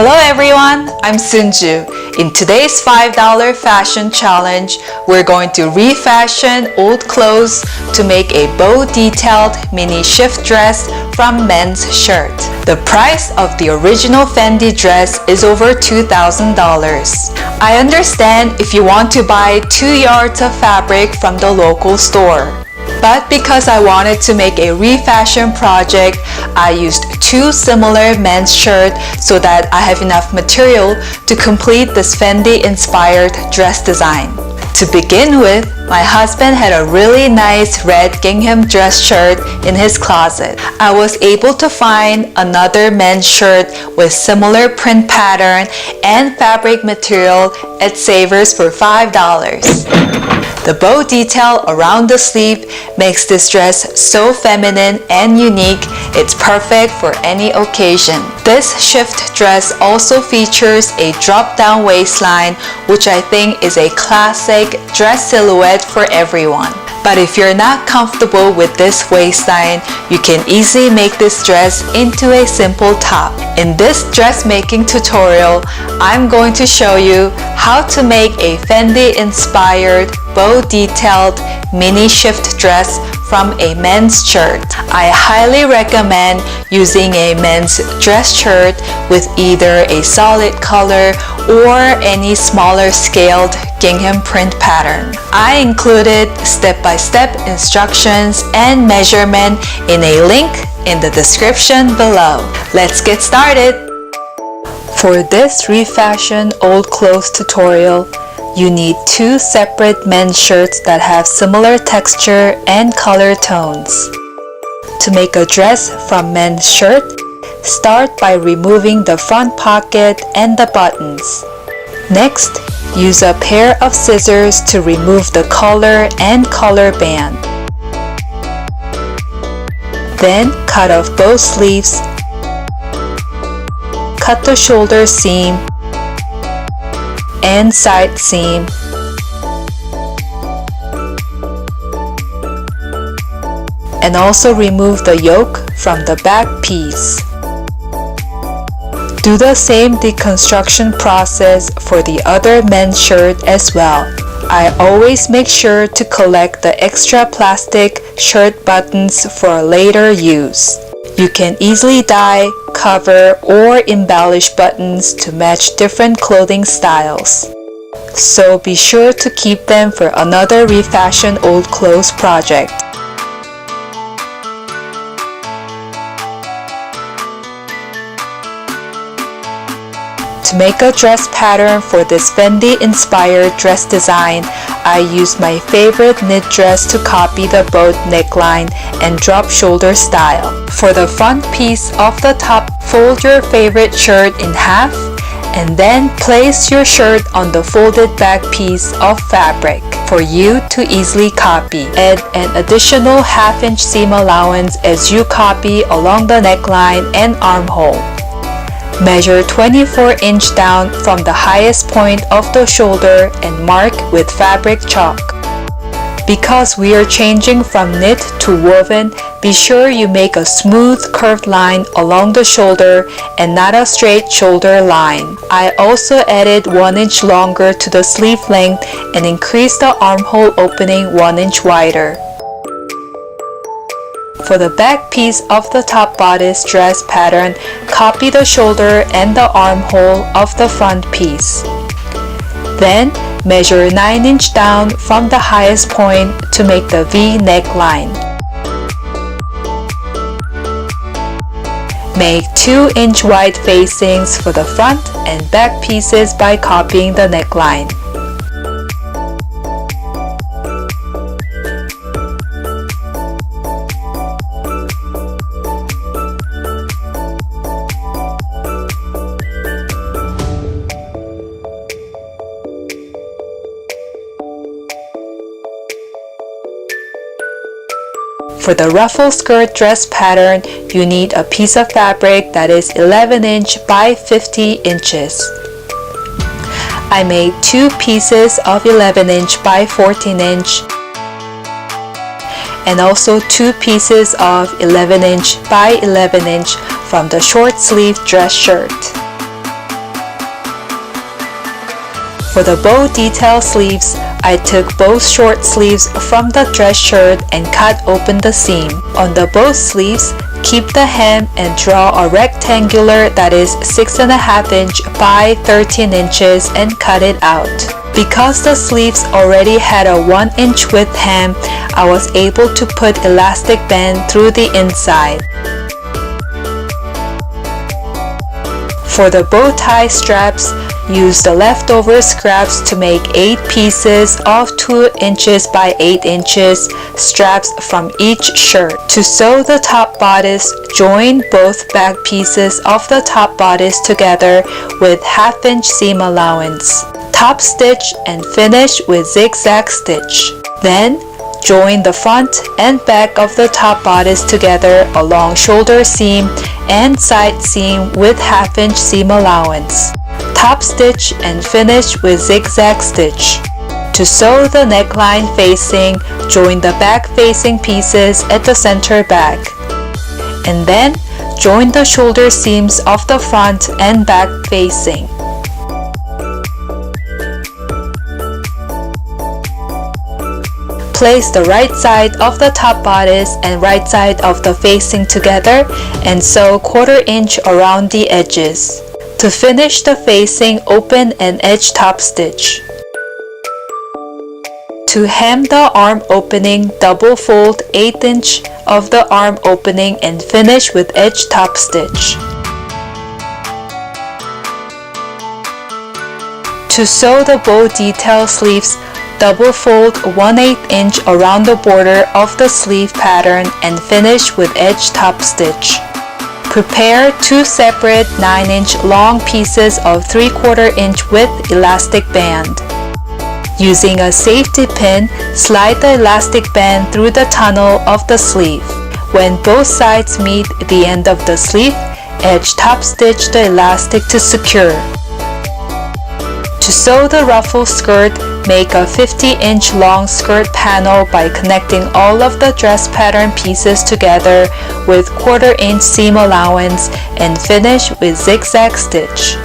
Hello everyone, I'm Sunju. In today's $5 fashion challenge, we're going to refashion old clothes to make a bow-detailed mini shift dress from men's shirt. The price of the original Fendi dress is over $2,000. I understand if you want to buy 2 yards of fabric from the local store. But because I wanted to make a refashion project, I used 2 similar men's shirts so that I have enough material to complete this Fendi-inspired dress design. To begin with, my husband had a really nice red gingham dress shirt in his closet. I was able to find another men's shirt with similar print pattern and fabric material at Savers for $5. The bow detail around the sleeve makes this dress so feminine and unique, it's perfect for any occasion. This shift dress also features a drop-down waistline, which I think is a classic dress silhouette for everyone. But if you're not comfortable with this waistline, you can easily make this dress into a simple top. In this dressmaking tutorial, I'm going to show you how to make a Fendi-inspired bow-detailed mini shift dress from a men's shirt. I highly recommend using a men's dress shirt with either a solid color or any smaller scaled gingham print pattern. I included step-by-step instructions and measurement in a link in the description below. Let's get started! For this refashion old clothes tutorial, you need 2 separate men's shirts that have similar texture and color tones. To make a dress from men's shirt, start by removing the front pocket and the buttons. Next, use a pair of scissors to remove the collar and collar band. Then cut off both sleeves. Cut the shoulder seam and side seam. And also remove the yoke from the back piece. Do the same deconstruction process for the other men's shirt as well. I always make sure to collect the extra plastic shirt buttons for later use. You can easily dye, cover, or embellish buttons to match different clothing styles. So be sure to keep them for another refashion old clothes project. To make a dress pattern for this Fendi-inspired dress design, I used my favorite knit dress to copy the boat neckline and drop shoulder style. For the front piece of the top, fold your favorite shirt in half and then place your shirt on the folded back piece of fabric for you to easily copy. Add an additional half-inch seam allowance as you copy along the neckline and armhole. Measure 24-inch down from the highest point of the shoulder and mark with fabric chalk. Because we are changing from knit to woven, be sure you make a smooth curved line along the shoulder and not a straight shoulder line. I also added 1 inch longer to the sleeve length and increased the armhole opening 1 inch wider. For the back piece of the top bodice dress pattern, copy the shoulder and the armhole of the front piece. Then, measure 9-inch down from the highest point to make the V neckline. Make 2-inch wide facings for the front and back pieces by copying the neckline. For the ruffle skirt dress pattern, you need a piece of fabric that is 11-inch by 50 inches. I made 2 pieces of 11-inch by 14-inch and also 2 pieces of 11-inch by 11-inch from the short sleeve dress shirt. For the bow detail sleeves, I took both short sleeves from the dress shirt and cut open the seam. On the both sleeves, keep the hem and draw a rectangular that is 6.5 inch by 13 inches and cut it out. Because the sleeves already had a 1 inch width hem, I was able to put elastic band through the inside. For the bow tie straps, use the leftover scraps to make 8 pieces of 2 inches by 8 inches straps from each shirt. To sew the top bodice, join both back pieces of the top bodice together with 1/2 inch seam allowance. Top stitch and finish with zigzag stitch. Then, join the front and back of the top bodice together along shoulder seam and side seam with 1/2 inch seam allowance. Top stitch and finish with zigzag stitch. To sew the neckline facing, join the back facing pieces at the center back. And then, join the shoulder seams of the front and back facing. Place the right side of the top bodice and right side of the facing together and sew 1/4 inch around the edges. To finish the facing, open an edge top stitch. To hem the arm opening, double fold 1/8 inch of the arm opening and finish with edge top stitch. To sew the bow detail sleeves, double fold 1/8 inch around the border of the sleeve pattern and finish with edge top stitch. Prepare 2 separate 9 inch long pieces of 3/4 inch width elastic band. Using a safety pin, slide the elastic band through the tunnel of the sleeve. When both sides meet the end of the sleeve, edge top stitch the elastic to secure. To sew the ruffle skirt, make a 50 inch long skirt panel by connecting all of the dress pattern pieces together with 1/4 inch seam allowance and finish with zigzag stitch.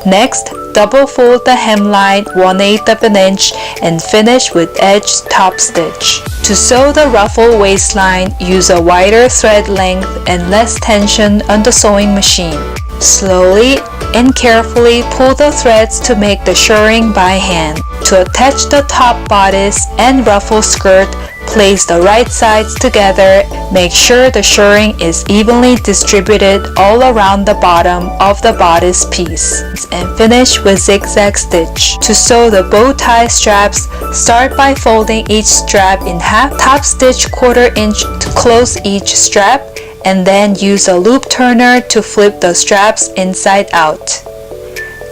Next, double fold the hemline 1/8 inch and finish with edge top stitch. To sew the ruffle waistline, use a wider thread length and less tension on the sewing machine. Slowly and carefully pull the threads to make the shirring by hand. To attach the top bodice and ruffle skirt, place the right sides together. Make sure the shirring is evenly distributed all around the bottom of the bodice piece and finish with zigzag stitch. To sew the bow tie straps, start by folding each strap in half, top stitch 1/4 inch to close each strap, and then use a loop turner to flip the straps inside out.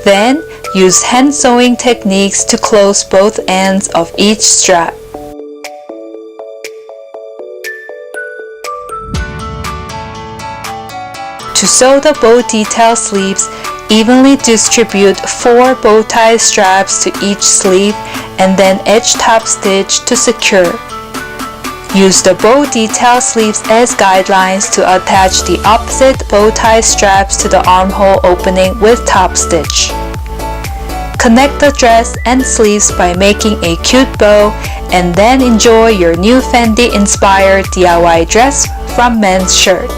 Then, use hand sewing techniques to close both ends of each strap. To sew the bow detail sleeves, evenly distribute 4 bow tie straps to each sleeve and then edge top stitch to secure. Use the bow detail sleeves as guidelines to attach the opposite bow tie straps to the armhole opening with top stitch. Connect the dress and sleeves by making a cute bow and then enjoy your new Fendi inspired DIY dress from men's shirt.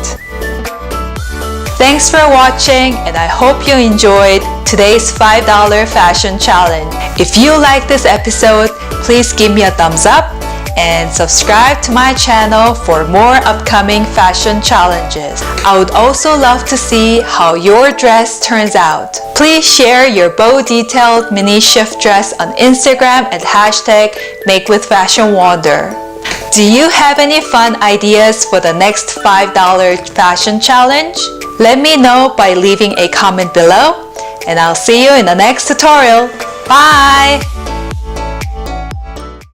Thanks for watching, and I hope you enjoyed today's $5 fashion challenge. If you like this episode, please give me a thumbs up and subscribe to my channel for more upcoming fashion challenges. I would also love to see how your dress turns out. Please share your bow detailed mini shift dress on Instagram at #MakeWithFashionWonder. Do you have any fun ideas for the next $5 fashion challenge? Let me know by leaving a comment below, and I'll see you in the next tutorial. Bye!